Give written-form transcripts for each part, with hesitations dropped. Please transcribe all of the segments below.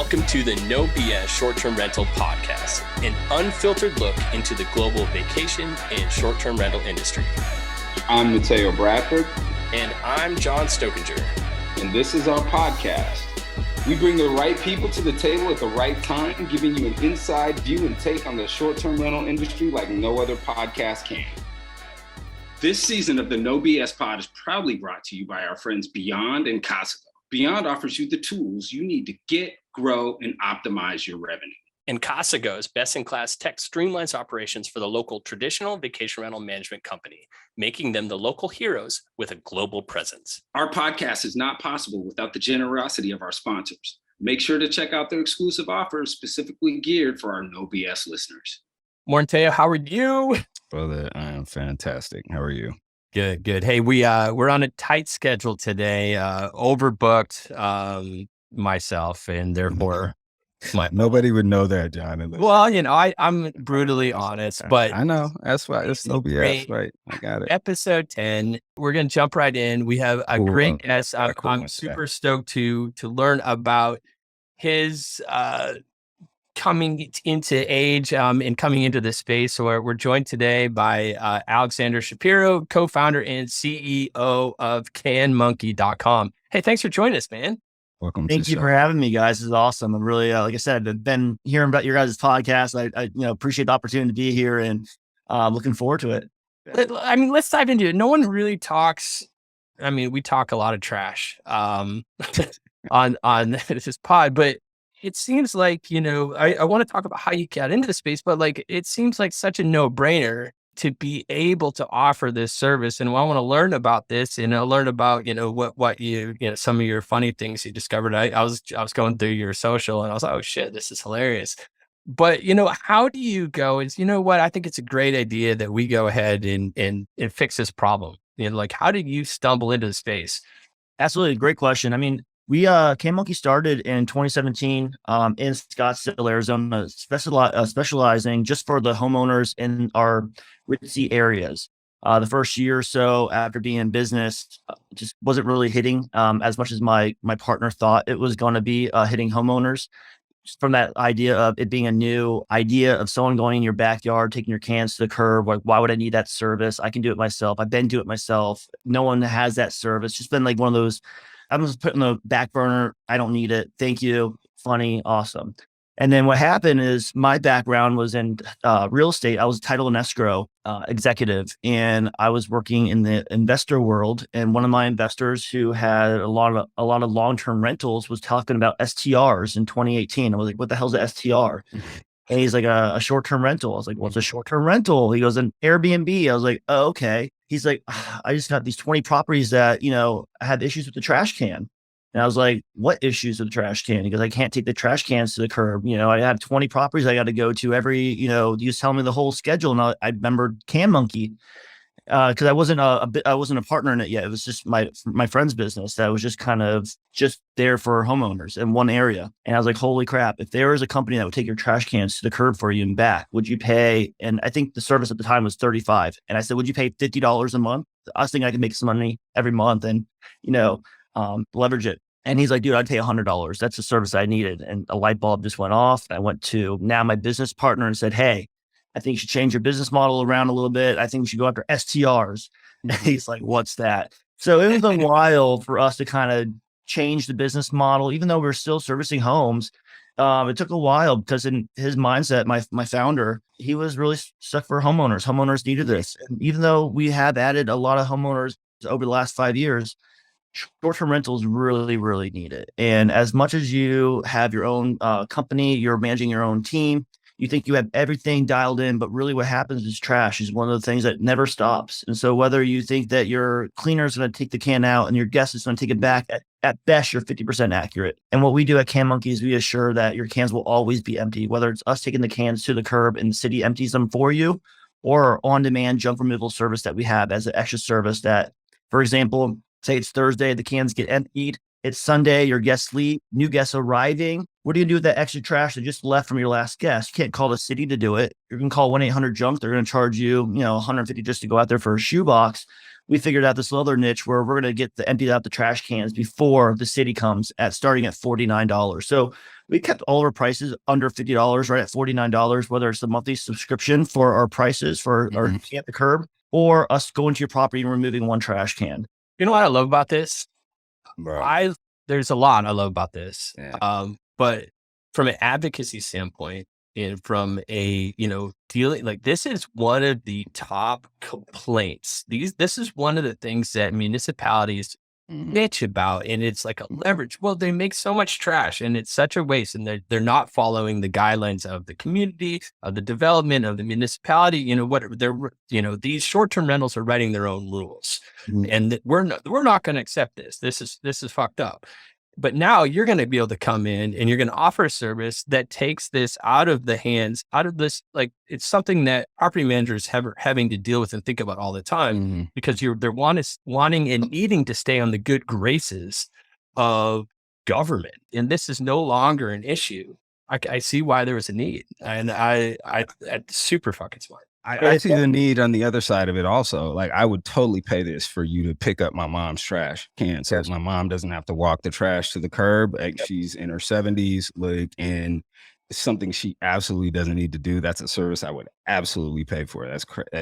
Welcome to the No BS Short-Term Rental Podcast, an unfiltered look into the global vacation and short-term rental industry. I'm Mateo Bradford. And I'm John Stokinger. And this is our podcast. We bring the right people to the table at the right time, giving you an inside view and take on the short-term rental industry like no other podcast can. This season of the No BS Pod is proudly brought to you by our friends Beyond and Costco. Beyond offers you the tools you need to get, grow, and optimize your revenue. And Costco's best-in-class tech streamlines operations for the local traditional vacation rental management company, making them the local heroes with a global presence. Our podcast is not possible without the generosity of our sponsors. Make sure to check out their exclusive offers specifically geared for our No BS listeners. Morning, Teo. How are you? Brother, I am fantastic. How are you? Good. Hey, we're on a tight schedule today, overbooked myself, and therefore nobody would know that, John. Well, I'm brutally honest, but I know that's why it's no BS, right? I got it. Episode 10. We're gonna jump right in. We have a great guest. I'm super stoked to learn about his coming into age and coming into the space. So we're joined today by Alexander Shapiro, co-founder and CEO of CanMonkey.com. Hey, thanks for joining us, man. Welcome. Thank you for having me, guys. This is awesome. I'm really, like I said, I've been hearing about your guys' podcast. I appreciate the opportunity to be here and looking forward to it. I mean, let's dive into it. No one really talks. I mean, we talk a lot of trash on this pod, but it seems like, I want to talk about how you got into the space, but it seems like such a no-brainer to be able to offer this service. And I want to learn about this and learn about, what some of your funny things you discovered. I was going through your social and I was like, oh shit, this is hilarious. But, how do you go is, I think it's a great idea that we go ahead and fix this problem. How did you stumble into the space? Absolutely. Great question. I mean, we CanMonkey started in 2017 in Scottsdale, Arizona, specializing just for the homeowners in our ritzy areas. The first year or so after being in business, just wasn't really hitting as much as my partner thought it was going to be hitting homeowners. Just from that idea of it being a new idea of someone going in your backyard, taking your cans to the curb. Like, why would I need that service? I can do it myself. I've been doing it myself. No one has that service. Just been like one of those. I'm just putting the back burner. I don't need it. Thank you. Funny. Awesome. And then what happened is my background was in real estate. I was a title and escrow executive, and I was working in the investor world. And one of my investors who had a lot of long-term rentals was talking about STRs in 2018. I was like, what the hell's an STR? And he's like, a short-term rental. I was like, what's a short-term rental? He goes, an Airbnb. I was like, oh, okay. He's like, I just got these 20 properties that, I had issues with the trash can. And I was like, what issues with the trash can? He goes, I can't take the trash cans to the curb. I had 20 properties I got to go to every, he was telling me the whole schedule. And I remembered CanMonkey because I wasn't a partner in it yet. It was just my friend's business that was just kind of just there for homeowners in one area. And I was like, holy crap, if there was a company that would take your trash cans to the curb for you and back, would you pay? And I think the service at the time was $35. And I said, would you pay $50 a month? I was thinking I could make some money every month and, leverage it. And he's like, dude, I'd pay $100. That's the service I needed. And a light bulb just went off. And I went to now my business partner and said, hey, I think you should change your business model around a little bit. I think we should go after STRs. And he's like, what's that? So it was a while for us to kind of change the business model, even though we're still servicing homes. It took a while because in his mindset, my founder, he was really stuck for homeowners. Homeowners needed this. And even though we have added a lot of homeowners over the last 5 years, short-term rentals really, really need it. And as much as you have your own company, you're managing your own team, you think you have everything dialed in, but really what happens is trash is one of the things that never stops. And so whether you think that your cleaner is going to take the can out and your guest is going to take it back, at best, you're 50% accurate. And what we do at CanMonkey is we assure that your cans will always be empty, whether it's us taking the cans to the curb and the city empties them for you, or on-demand junk removal service that we have as an extra service that, for example, say it's Thursday, the cans get emptied. It's Sunday, your guests leave, new guests arriving. What do you do with that extra trash that just left from your last guest? You can't call the city to do it. You can call 1-800-JUNK. They're going to charge you, $150 just to go out there for a shoebox. We figured out this other niche where we're going to get emptied out the trash cans before the city comes starting at $49. So we kept all our prices under $50, right at $49, whether it's the monthly subscription for our prices for our at the curb, or us going to your property and removing one trash can. You know what I love about this? Bro. There's a lot I love about this. Yeah. But from an advocacy standpoint and from a, dealing, like, this is one of the top complaints. This is one of the things that municipalities bitch about, and it's like a leverage. Well, they make so much trash and it's such a waste, and they're not following the guidelines of the community, of the development of the municipality. These short-term rentals are writing their own rules, and we're not going to accept this. This is fucked up. But now you're going to be able to come in and you're going to offer a service that takes this out of the hands, out of this, like, it's something that property managers having to deal with and think about all the time, because they're wanting and needing to stay on the good graces of government. And this is no longer an issue. I see why there was a need, and I super fucking smart. I see the need on the other side of it also. Like, I would totally pay this for you to pick up my mom's trash can, so my mom doesn't have to walk the trash to the curb. Like, she's in her 70s, like, and it's something she absolutely doesn't need to do. That's a service I would absolutely pay for.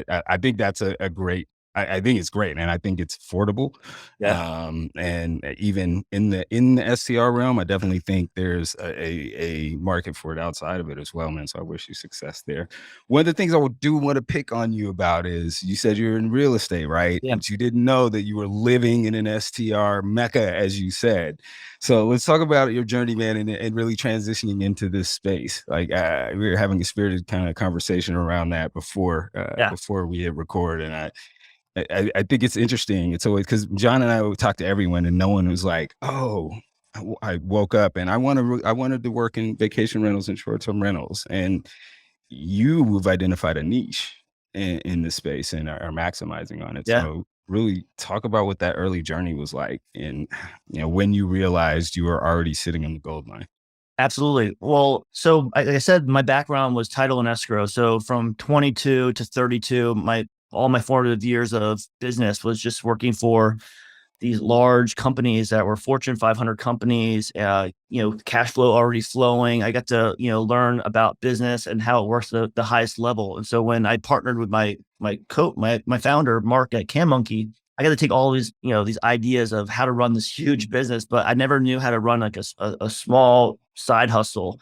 I think that's a great. I think it's great, and I think it's affordable. Yeah. And even in the STR realm, I definitely think there's a market for it outside of it as well, man. So I wish you success there. One of the things I do want to pick on you about is, you said you're in real estate, right? Yeah. But you didn't know that you were living in an STR mecca, as you said. So let's talk about your journey, man, and really transitioning into this space. Like, we were having a spirited kind of conversation around that before we hit record, and I think it's interesting. It's always, because John and I would talk to everyone, and no one was like, "Oh, I woke up and I wanted to work in vacation rentals and short-term rentals." And you've identified a niche in this space and are maximizing on it. Yeah. So really talk about what that early journey was like, and when you realized you were already sitting on the gold mine. Absolutely. Well, so like I said, my background was title and escrow. So from 22 to 32, all my formative years of business was just working for these large companies that were Fortune 500 companies, cash flow already flowing. I got to, learn about business and how it works at the highest level. And so when I partnered with my founder, Mark at CanMonkey, I got to take all these, these ideas of how to run this huge business, but I never knew how to run like a small side hustle,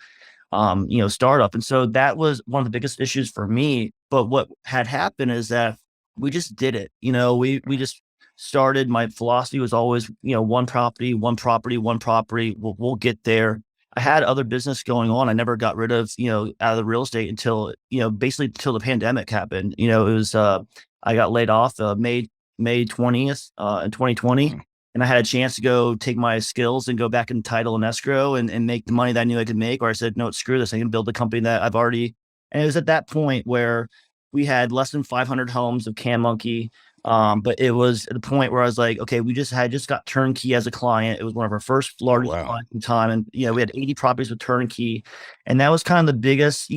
startup. And so that was one of the biggest issues for me. But what had happened is that we just did it. We just started. My philosophy was always, one property. We'll get there. I had other business going on. I never got rid of, out of the real estate until, basically until the pandemic happened. It was, I got laid off May 20th in 2020. And I had a chance to go take my skills and go back in title and escrow and make the money that I knew I could make. Or I said, no, screw this. I can build a company that I've already. And it was at that point where we had less than 500 homes of CanMonkey. But it was at the point where I was like, okay, we just got Turnkey as a client. It was one of our first largest clients in time. And, we had 80 properties with Turnkey. And that was kind of the biggest,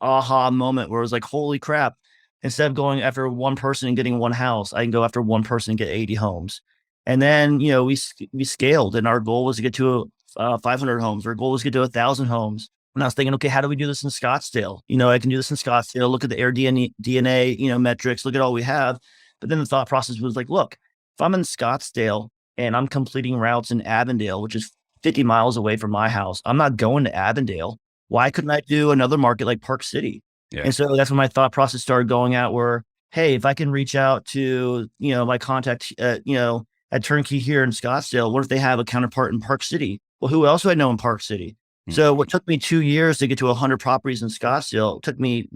aha moment where it was like, holy crap. Instead of going after one person and getting one house, I can go after one person and get 80 homes. And then, we scaled, and our goal was to get to 500 homes. Our goal was to get to 1,000 homes. And I was thinking, okay, how do we do this in Scottsdale? I can do this in Scottsdale. Look at the air DNA, metrics. Look at all we have. But then the thought process was like, look, if I'm in Scottsdale and I'm completing routes in Avondale, which is 50 miles away from my house, I'm not going to Avondale. Why couldn't I do another market like Park City? Yeah. And so that's when my thought process started going out, where, hey, if I can reach out to, my contact, at Turnkey here in Scottsdale, what if they have a counterpart in Park City? Well, who else do I know in Park City? So what took me 2 years to get to 100 properties in Scottsdale, it took me,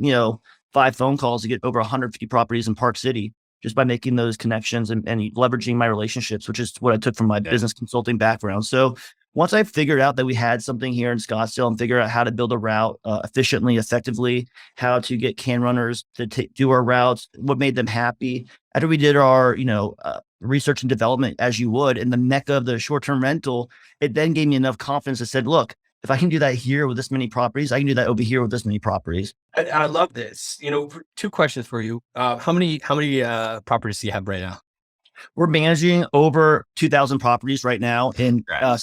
5 phone calls to get over 150 properties in Park City, just by making those connections and leveraging my relationships, which is what I took from my business consulting background. So once I figured out that we had something here in Scottsdale and figure out how to build a route efficiently, effectively, how to get can runners to do our routes, what made them happy. After we did our, research and development, as you would, in the mecca of the short-term rental, it then gave me enough confidence that said, look, if I can do that here with this many properties, I can do that over here with this many properties. I love this. 2 questions for you. How many properties do you have right now? We're managing over 2,000 properties right now in Right.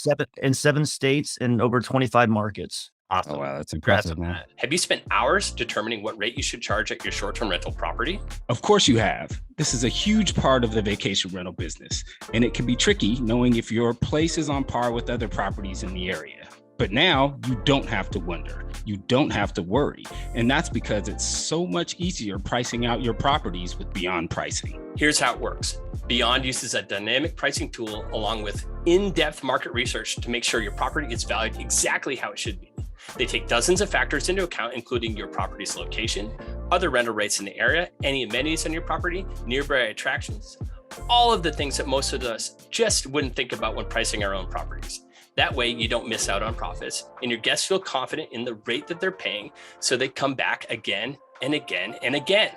seven states and over 25 markets. Awesome. Oh, wow. That's Congrats impressive, on man. that. Have you spent hours determining what rate you should charge at your short-term rental property? Of course you have. This is a huge part of the vacation rental business, and it can be tricky knowing if your place is on par with other properties in the area. But now you don't have to wonder. You don't have to worry. And that's because it's so much easier pricing out your properties with Beyond Pricing. Here's how it works. Beyond uses a dynamic pricing tool along with in-depth market research to make sure your property gets valued exactly how it should be. They take dozens of factors into account, including your property's location, other rental rates in the area, any amenities on your property, nearby attractions, all of the things that most of us just wouldn't think about when pricing our own properties. That way you don't miss out on profits and your guests feel confident in the rate that they're paying, so they come back again and again and again.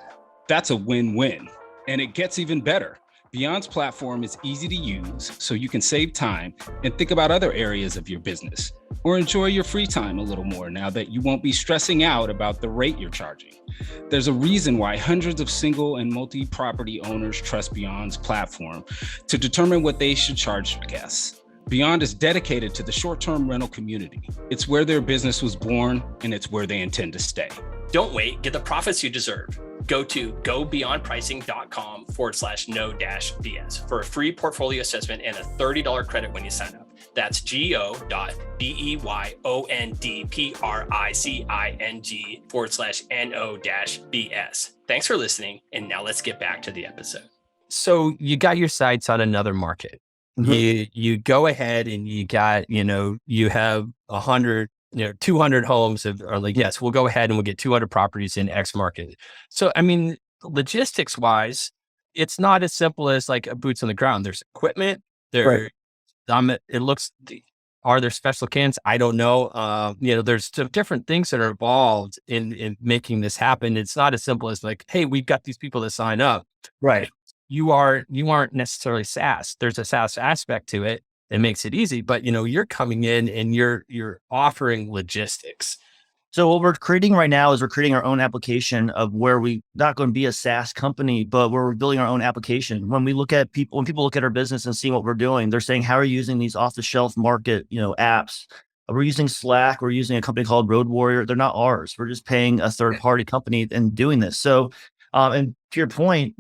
That's a win-win. And it gets even better. Beyond's platform is easy to use, so you can save time and think about other areas of your business, or enjoy your free time a little more now that you won't be stressing out about the rate you're charging. There's a reason why hundreds of single and multi-property owners trust Beyond's platform to determine what they should charge guests. Beyond is dedicated to the short-term rental community. It's where their business was born, and it's where they intend to stay. Don't wait, get the profits you deserve. Go to gobeyondpricing.com/no-bs for a free portfolio assessment and a $30 credit when you sign up. That's go.beyondpricing/no-bs. Thanks for listening. And now let's get back to the episode. So you got your sights on another market. Mm-hmm. You go ahead and you got, you have 100, 200 homes are like, yes, we'll go ahead and we'll get 200 properties in X market. So, I mean, logistics wise, it's not as simple as like a boots on the ground. There's equipment there. Right. Are there special cans? I don't know. There's some different things that are involved in making this happen. It's not as simple as like, hey, we've got these people that sign up. Right. You aren't necessarily SaaS. There's a SaaS aspect to it that makes it easy, but you're coming in and you're offering logistics. So what we're creating right now is we're creating our own application of where we not going to be a SaaS company, but we're building our own application. When people look at our business and see what we're doing, they're saying, how are you using these off the shelf market, apps? We're using Slack. We're using a company called Road Warrior. They're not ours. We're just paying a third party company and doing this. So, and to your point,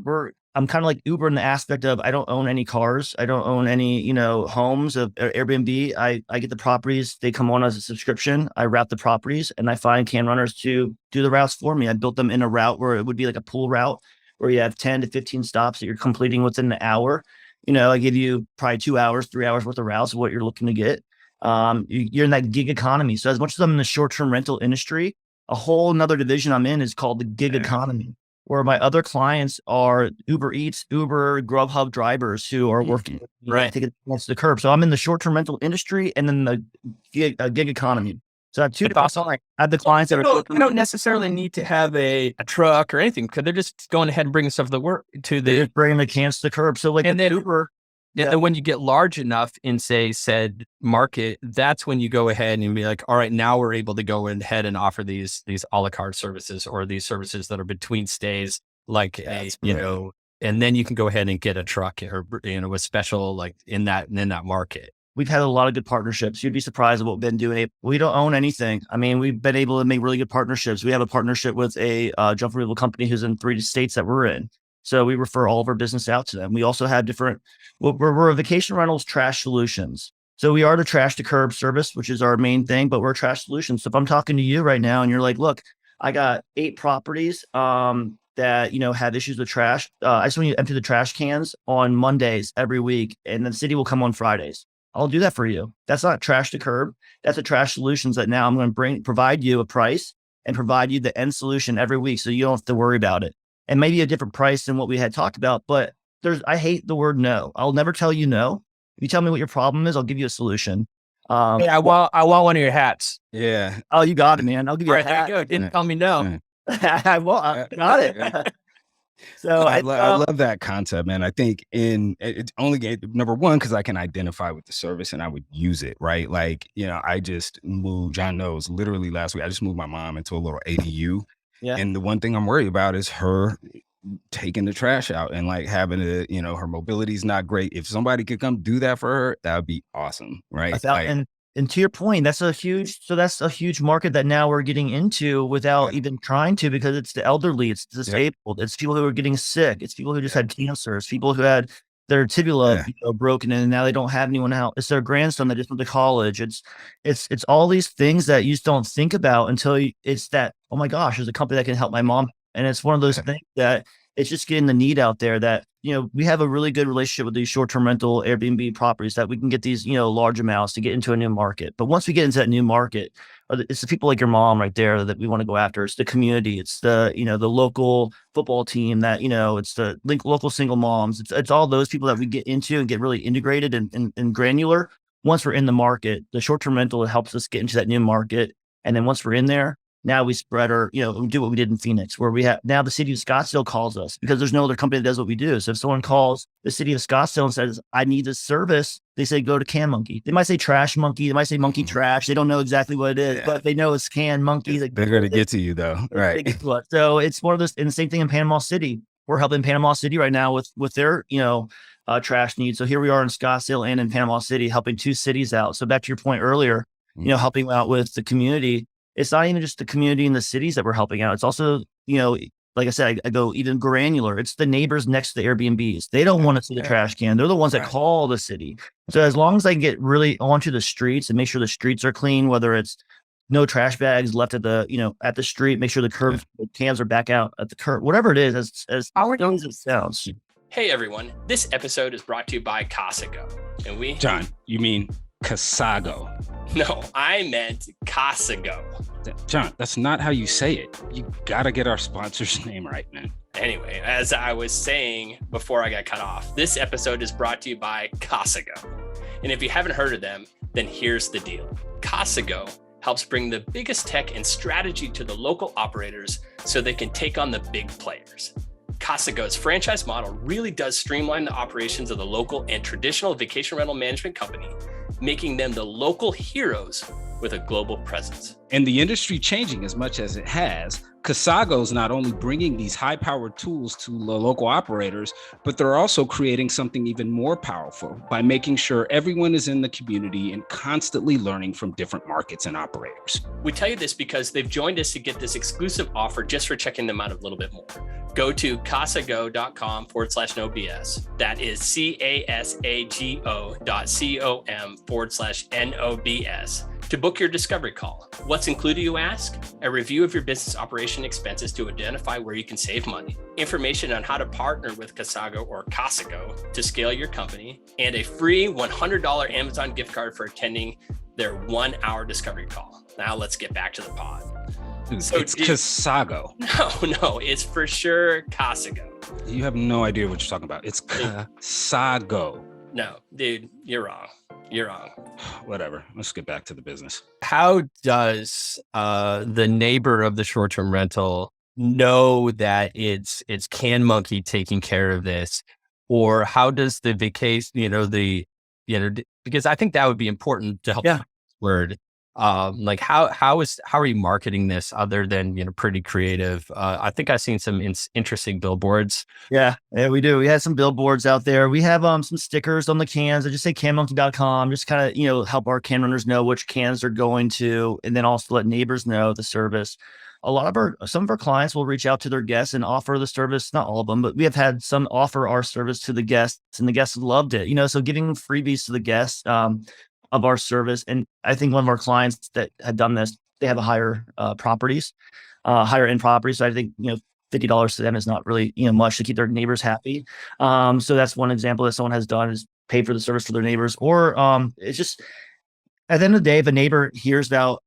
I'm kind of like Uber in the aspect of I don't own any cars. I don't own any, homes of Airbnb. I get the properties. They come on as a subscription. I route the properties and I find can runners to do the routes for me. I built them in a route where it would be like a pool route where you have 10 to 15 stops that you're completing within an hour. I give you probably 2 hours, 3 hours worth of routes of what you're looking to get. You're in that gig economy. So as much as I'm in the short-term rental industry, a whole nother division I'm in is called the gig economy, where my other clients are Uber Eats, Uber, GrubHub drivers who are working, taking against the curb. So I'm in the short-term rental industry and then the gig economy. So I have two. Awesome. I have the clients that are. You don't necessarily need to have a truck or anything because they're just going ahead and bringing stuff to the work they're bringing the cans to the curb. So like and then Uber. Yeah. And when you get large enough in, say, said market, that's when you go ahead and be like, all right, now we're able to go ahead and offer these a la carte services or these services that are between stays, like and then you can go ahead and get a truck or a special like in that market. We've had a lot of good partnerships. You'd be surprised at what we've been doing. We don't own anything. I mean, we've been able to make really good partnerships. We have a partnership with a junk removal company who's in 3 states that we're in. So we refer all of our business out to them. We also have we're a vacation rentals trash solutions. So we are the trash to curb service, which is our main thing, but we're a trash solution. So if I'm talking to you right now and you're like, look, I got 8 properties that, have issues with trash. I just want you to empty the trash cans on Mondays every week, and the city will come on Fridays. I'll do that for you. That's not trash to curb. That's a trash solutions that now I'm going to provide you a price and provide you the end solution every week. So you don't have to worry about it. And maybe a different price than what we had talked about, but I hate the word no. I'll never tell you no. If you tell me what your problem is, I'll give you a solution. I want one of your hats. Yeah. Oh, you got it, man. I'll give you a hat. There you go. Didn't tell me no. I got it. So I love that concept, man. I think it's only number one, because I can identify with the service and I would use it, right? Like, I just moved, John knows, literally last week, I just moved my mom into a little ADU. Yeah. And the one thing I'm worried about is her taking the trash out and like having to, her mobility's not great. If somebody could come do that for her, that would be awesome. Right. And to your point, that's a huge market that now we're getting into without even trying to, because it's the elderly, it's disabled, it's people who are getting sick, it's people who just had cancer, it's people who had their tibia broken and now they don't have anyone out. It's their grandson that just went to college. It's all these things that you just don't think about until it's that, oh my gosh, there's a company that can help my mom. And it's one of those things that it's just getting the need out there that, we have a really good relationship with these short-term rental Airbnb properties that we can get these, large amounts to get into a new market. But once we get into that new market, it's the people like your mom right there that we want to go after. It's the community. It's the, the local football team that, it's the local single moms. It's all those people that we get into and get really integrated and granular. Once we're in the market, the short-term rental helps us get into that new market. And then once we're in there, now we spread our, we do what we did in Phoenix, where we have now the city of Scottsdale calls us because there's no other company that does what we do. So if someone calls the city of Scottsdale and says, I need this service, they say, go to Can Monkey. They might say Trash Monkey. They might say Monkey Trash. They don't know exactly what it is, but they know it's Can Monkey. They're going to get to you though. Right. So it's one of those, and the same thing in Panama City. We're helping Panama City right now with their, trash needs. So here we are in Scottsdale and in Panama City, helping two cities out. So back to your point earlier, helping out with the community. It's not even just the community in the cities that we're helping out. It's also, like I said, I go even granular. It's the neighbors next to the Airbnbs. They don't want to see the trash can. They're the ones that call the city. So as long as I can get really onto the streets and make sure the streets are clean, whether it's no trash bags left at the, at the street, make sure the the cans are back out at the curb, whatever it is, as dumb as it sounds. Hey everyone, this episode is brought to you by Casago. And John, you mean Casago? No, I meant Casago. John, that's not how you say it. You gotta get our sponsor's name right, man. Anyway, as I was saying before I got cut off, this episode is brought to you by Casago. And if you haven't heard of them, then here's the deal. Casago helps bring the biggest tech and strategy to the local operators so they can take on the big players. Casago's franchise model really does streamline the operations of the local and traditional vacation rental management company, making them the local heroes with a global presence. And the industry changing as much as it has, Casago's not only bringing these high-powered tools to the local operators, but they're also creating something even more powerful by making sure everyone is in the community and constantly learning from different markets and operators. We tell you this because they've joined us to get this exclusive offer just for checking them out a little bit more. Go to casago.com/nobs. That is casago.com/NOBS to book your discovery call. What's included, you ask? A review of your business operation expenses to identify where you can save money, information on how to partner with Casago or Casago to scale your company, and a free $100 Amazon gift card for attending their 1-hour discovery call. Now let's get back to the pod. So it's Casago. No, it's for sure Casago. You have no idea what you're talking about. It's Casago. No, dude, you're wrong. You're wrong. Whatever. Let's get back to the business. How does the neighbor of the short-term rental know that it's Can Monkey taking care of this? Or how does the vacation, because I think that would be important to help. Yeah. Word. Like how are you marketing this other than, pretty creative? I think I've seen some interesting billboards. Yeah, we do. We have some billboards out there. We have some stickers on the cans that just say canmonkey.com, just kind of, help our can runners know which cans they're going to, and then also let neighbors know the service. Some of our clients will reach out to their guests and offer the service, not all of them, but we have had some offer our service to the guests, and the guests loved it. So giving freebies to the guests of our service. And I think one of our clients that had done this, they have a higher end property. So I think, $50 to them is not really, much to keep their neighbors happy. So that's one example that someone has done, is pay for the service for their neighbors. Or it's just, at the end of the day, if a neighbor hears about,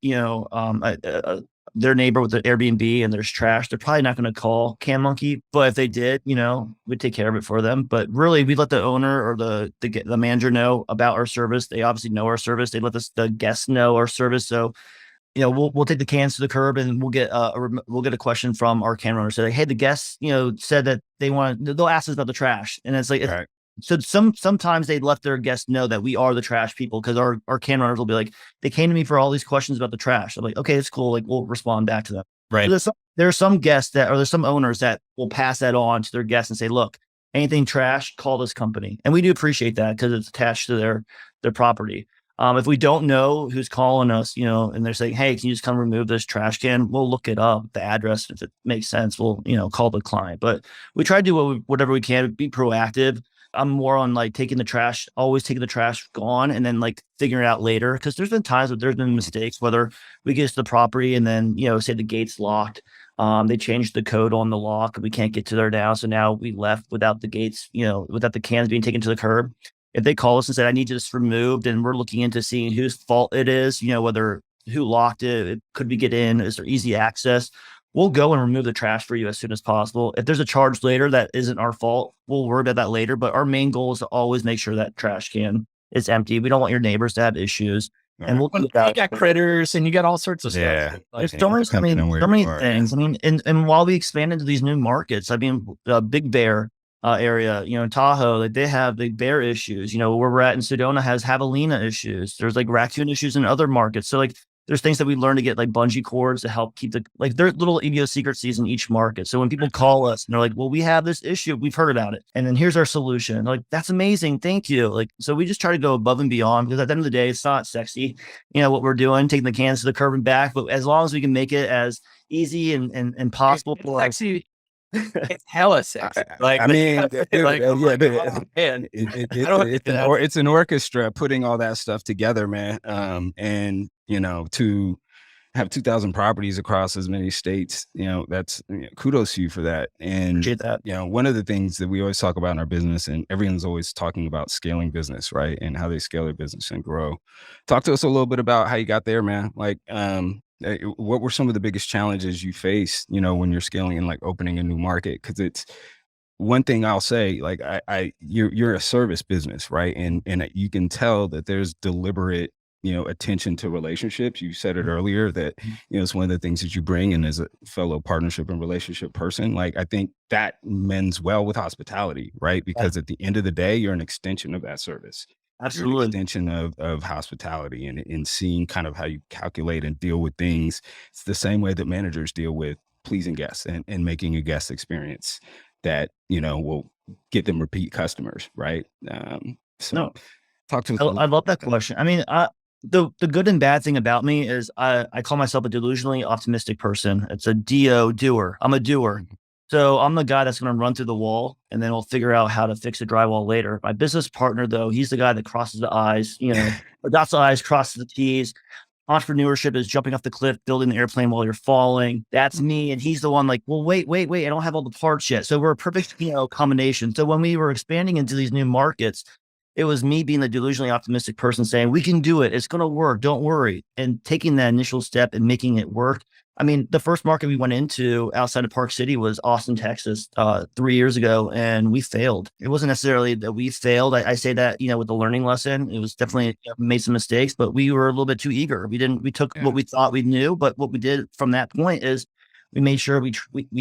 their neighbor with the Airbnb and there's trash, they're probably not going to call Can Monkey. But if they did, we'd take care of it for them. But really, we let the owner or the manager know about our service. They obviously know our service. They let the guests know our service. So, we'll take the cans to the curb, and we'll get a question from our can runner. Say, hey, the guests, said that they'll ask us about the trash, and it's like. Right. So sometimes they let their guests know that we are the trash people, because our can runners will be like, they came to me for all these questions about the trash. I'm like, okay, it's cool. Like, we'll respond back to them. Right. So there are some guests that, or there's some owners that will pass that on to their guests and say, look, anything trash, call this company. And we do appreciate that because it's attached to their property. If we don't know who's calling us, and they're saying, hey, can you just come remove this trash can? We'll look it up, the address. If it makes sense, we'll, call the client. But we try to do whatever we can, be proactive. I'm more on like always taking the trash gone and then like figuring it out later. Cause there's been times that there's been mistakes, whether we get to the property and then, say the gate's locked. They changed the code on the lock and we can't get to there now. So now we left without the gates, without the cans being taken to the curb. If they call us and said, I need this removed, and we're looking into seeing whose fault it is, whether who locked it, could we get in? Is there easy access? We'll go and remove the trash for you as soon as possible. If there's a charge later that isn't our fault, we'll worry about that later. But our main goal is to always make sure that trash can is empty. We don't want your neighbors to have issues. And we'll you got critters and you got all sorts of stuff. Yeah. There's so many things. I mean, and while we expand into these new markets, I mean, Big Bear area, Tahoe, like they have the bear issues. Where we're at in Sedona has javelina issues. There's like raccoon issues in other markets. So like there's things that we learn to get like bungee cords to help keep there's little idiosyncrasies in each market. So when people call us and they're like, well, we have this issue, we've heard about it, and then here's our solution. Like, that's amazing. Thank you. Like, so we just try to go above and beyond, because at the end of the day, it's not sexy, what we're doing, taking the cans to the curb and back, but as long as we can make it as easy and possible for us. It's hella sexy. Like, I mean, it's it's an orchestra putting all that stuff together, man. And to have 2,000 properties across as many states, that's kudos to you for that. And appreciate that. One of the things that we always talk about in our business, and everyone's always talking about scaling business, right? And how they scale their business and grow. Talk to us a little bit about how you got there, man. Like, what were some of the biggest challenges you face, when you're scaling and like opening a new market? Because it's one thing I'll say, like, you're a service business, right? And you can tell that there's deliberate, attention to relationships. You said it earlier that, it's one of the things that you bring in as a fellow partnership and relationship person. Like, I think that mends well with hospitality, right? Because at the end of the day, you're an extension of that service. Absolutely. You're an extension of hospitality, and seeing kind of how you calculate and deal with things. It's the same way that managers deal with pleasing guests and making a guest experience that, will get them repeat customers. Right. Talk to us. I love that question. I mean, the good and bad thing about me is I call myself a delusionally optimistic person. It's a doer. I'm a doer. So I'm the guy that's going to run through the wall, and then we'll figure out how to fix the drywall later. My business partner, though, he's the guy that crosses the I's, dots the I's, crosses the T's. Entrepreneurship is jumping off the cliff, building the airplane while you're falling. That's me. And he's the one like, well, wait, I don't have all the parts yet. So we're a perfect, combination. So when we were expanding into these new markets, it was me being the delusionally optimistic person saying, we can do it. It's going to work. Don't worry. And taking that initial step and making it work. I mean, the first market we went into outside of Park City was Austin, Texas, 3 years ago, and we failed. It wasn't necessarily that we failed. I say that, with the learning lesson, it was definitely made some mistakes, but we were a little bit too eager. We took what we thought we knew, but what we did from that point is we made sure we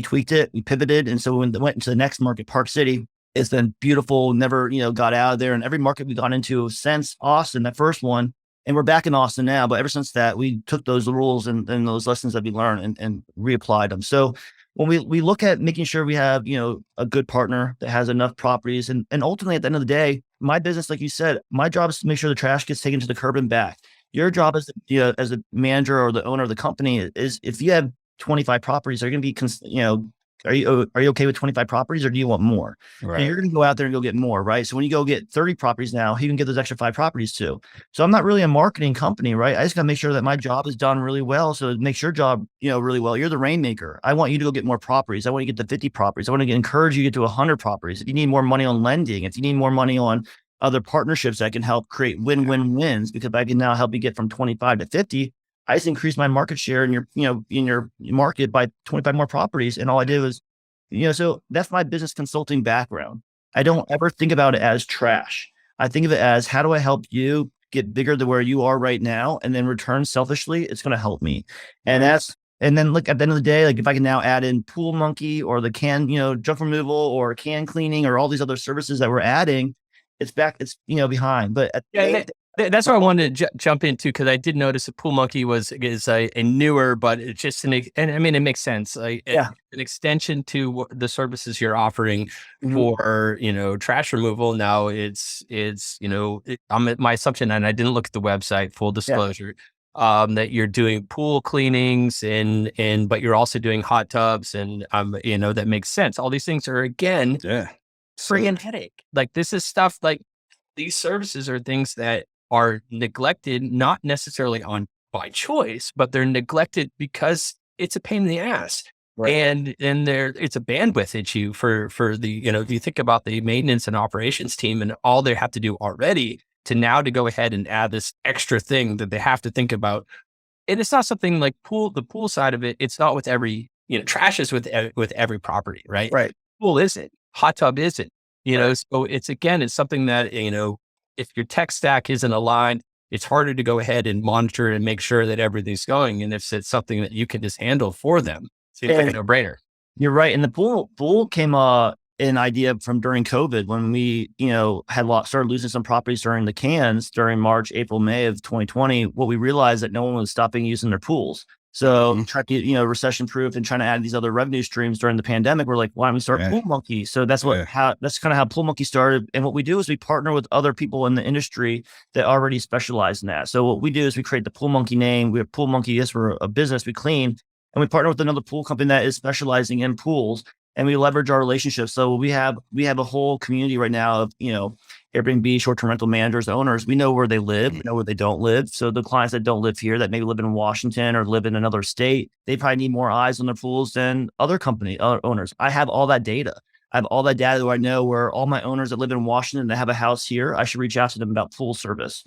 tweaked it, we pivoted. And so when we went into the next market, Park City, it's been beautiful, never, got out of there. And every market we got into since Austin, that first one, and we're back in Austin now, but ever since that, we took those rules and those lessons that we learned and reapplied them. So when we look at making sure we have, a good partner that has enough properties, and ultimately at the end of the day, my business, like you said, my job is to make sure the trash gets taken to the curb and back. Your job as a manager or the owner of the company is, if you have 25 properties, are going to be, are you okay with 25 properties, or do you want more? Right. And you're going to go out there and go get more, right? So when you go get 30 properties now, you can get those extra 5 properties too. So I'm not really a marketing company, right? I just got to make sure that my job is done really well. So it makes your job, really well. You're the rainmaker. I want you to go get more properties. I want you to get to 50 properties. I want to encourage you to get to 100 properties. If you need more money on lending, if you need more money on other partnerships that can help create win-win-wins, because I can now help you get from 25 to 50. I just increased my market share in your market by 25 more properties. And all I did was, so that's my business consulting background. I don't ever think about it as trash. I think of it as, how do I help you get bigger than where you are right now? And then return selfishly, it's going to help me. And then look, at the end of the day, like if I can now add in Pool Monkey or the can, junk removal or can cleaning or all these other services that we're adding, it's behind. But That's what I wanted to jump into, because I did notice that Pool Monkey is a newer, but it's just and I mean, it makes sense. Like Yeah. an extension to the services you're offering Mhm. for, trash removal. Now my assumption, and I didn't look at the website, full Yeah. disclosure, that you're doing pool cleanings but you're also doing hot tubs, and that makes sense. All these things are, again, Yeah. friggin' headache. Like, this is stuff, like, these services are things that are neglected, not necessarily by choice, but they're neglected because it's a pain in the ass. Right. And it's a bandwidth issue for the, if you think about the maintenance and operations team and all they have to do already to go ahead and add this extra thing that they have to think about. And it's not something like the pool side of it. It's not with every, trash is with every property, right? Right. Pool isn't, hot tub isn't, Right. so it's something that, if your tech stack isn't aligned, it's harder to go ahead and monitor and make sure that everything's going. And if it's something that you can just handle for them, seems like a no-brainer. You're right. And the pool came an idea from during COVID, when we, started losing some properties during the cans during March, April, May of 2020. What we realized that no one was stopping using their pools. So trying to get, recession proof and trying to add these other revenue streams during the pandemic. We're like, why don't we start Pool Monkey? So that's that's kind of how Pool Monkey started. And what we do is we partner with other people in the industry that already specialize in that. So what we do is we create the Pool Monkey name. We have Pool Monkey. Yes, we're a business, we clean, and we partner with another pool company that is specializing in pools, and we leverage our relationships. So we have a whole community right now of, Airbnb, short-term rental managers, owners. We know where they live, we know where they don't live. So the clients that don't live here, that maybe live in Washington or live in another state, they probably need more eyes on their pools than other owners. I have all that data. I have all that data where I know where all my owners that live in Washington that have a house here, I should reach out to them about pool service.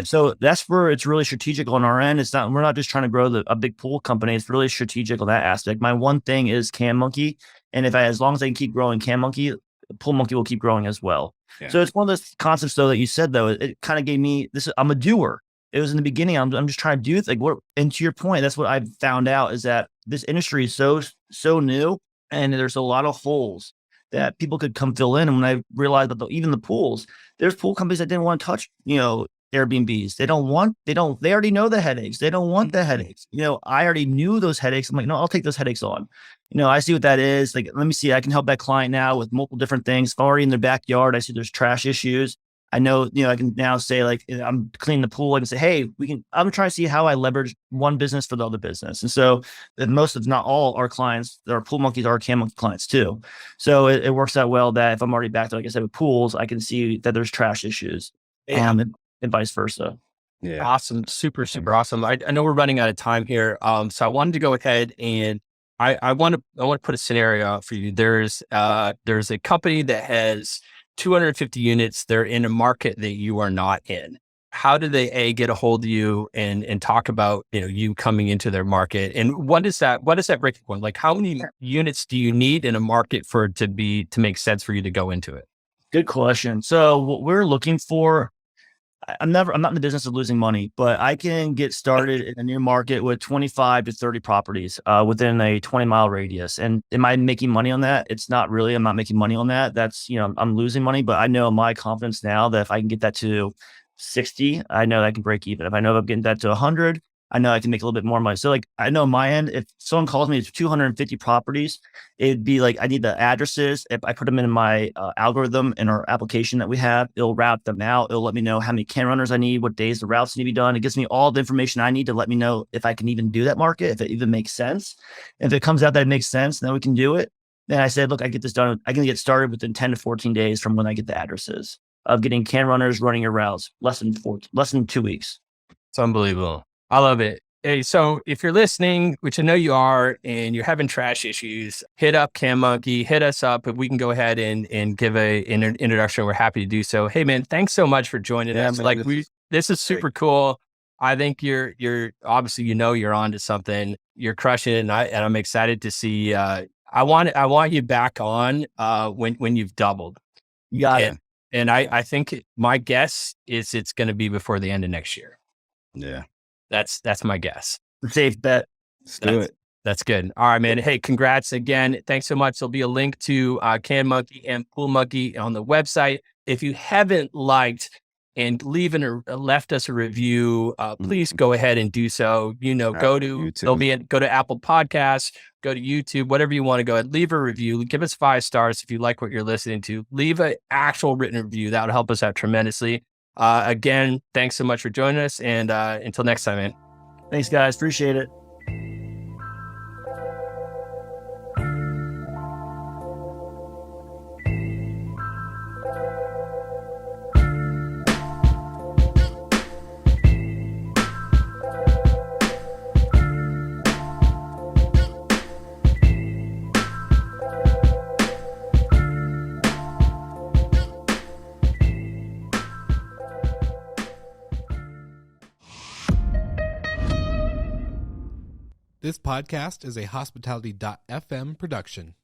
So that's where it's really strategic on our end. We're not just trying to grow a big pool company. It's really strategic on that aspect. My one thing is Cam Monkey. And as long as I can keep growing Cam Monkey, Pool Monkey will keep growing as well. Yeah. So it's one of those concepts, though, that you said, though, it kind of gave me this. I'm a doer. It was in the beginning. I'm just trying to do it. And to your point, that's what I've found out, is that this industry is so new, and there's a lot of holes that people could come fill in. And when I realized that even the pools, there's pool companies that didn't want to touch, Airbnbs. They already know the headaches. They don't want the headaches. I already knew those headaches. I'm like, no, I'll take those headaches on. I see what that is. Like, let me see, I can help that client now with multiple different things. If I'm already in their backyard, I see there's trash issues. I know, I can now say, like, I'm cleaning the pool. I can say, hey, I'm trying to see how I leverage one business for the other business. And so most, if not all, our clients, our Pool Monkeys, are Cam Monkey clients too. So it works out well that if I'm already back to, like I said, with pools, I can see that there's trash issues. And vice versa. Yeah. Awesome. Super, super awesome. I know we're running out of time here. So I wanted to go ahead and I want to put a scenario out for you. There's a company that has 250 units. They're in a market that you are not in. How do they get a hold of you and talk about, you coming into their market? And what is that breaking point? Like, how many units do you need in a market for it to make sense for you to go into it? Good question. So what we're looking for, I'm not in the business of losing money, but I can get started in a new market with 25 to 30 properties within a 20-mile radius. And am I making money on that? It's not really. I'm not making money on that. That's, I'm losing money, but I know my confidence now that if I can get that to 60, I know I can break even. If I know I'm getting that to 100, I know I can make a little bit more money. So, like, I know on my end, if someone calls me, it's 250 properties, it'd be like, I need the addresses. If I put them in my algorithm in our application that we have, it'll route them out. It'll let me know how many can runners I need, what days the routes need to be done. It gives me all the information I need to let me know if I can even do that market, if it even makes sense. If it comes out that it makes sense, then we can do it. Then I said, look, I get this done. I can get started within 10 to 14 days from when I get the addresses of getting can runners running your routes, less than 2 weeks. It's unbelievable. I love it. Hey, so if you're listening, which I know you are, and you're having trash issues, hit up Cam Monkey, hit us up, if we can go ahead and give an introduction. We're happy to do so. Hey, man, thanks so much for joining us. Man, this is super cool. I think you're obviously, you're onto something. You're crushing it, and I'm excited to see. I want you back on when you've doubled. You got it. And I think my guess is it's going to be before the end of next year. Yeah. That's my guess. Safe bet. Let's do it. That's good. All right, man. Hey, congrats again. Thanks so much. There'll be a link to Can Monkey and Pool Monkey on the website. If you haven't liked and left us a review, please go ahead and do so. Go to Apple Podcasts, go to YouTube, whatever you want to go ahead, leave a review, give us 5 stars if you like what you're listening to, leave an actual written review. That would help us out tremendously. Again, thanks so much for joining us, and until next time, man. Thanks, guys. Appreciate it. This podcast is a Hospitality.fm production.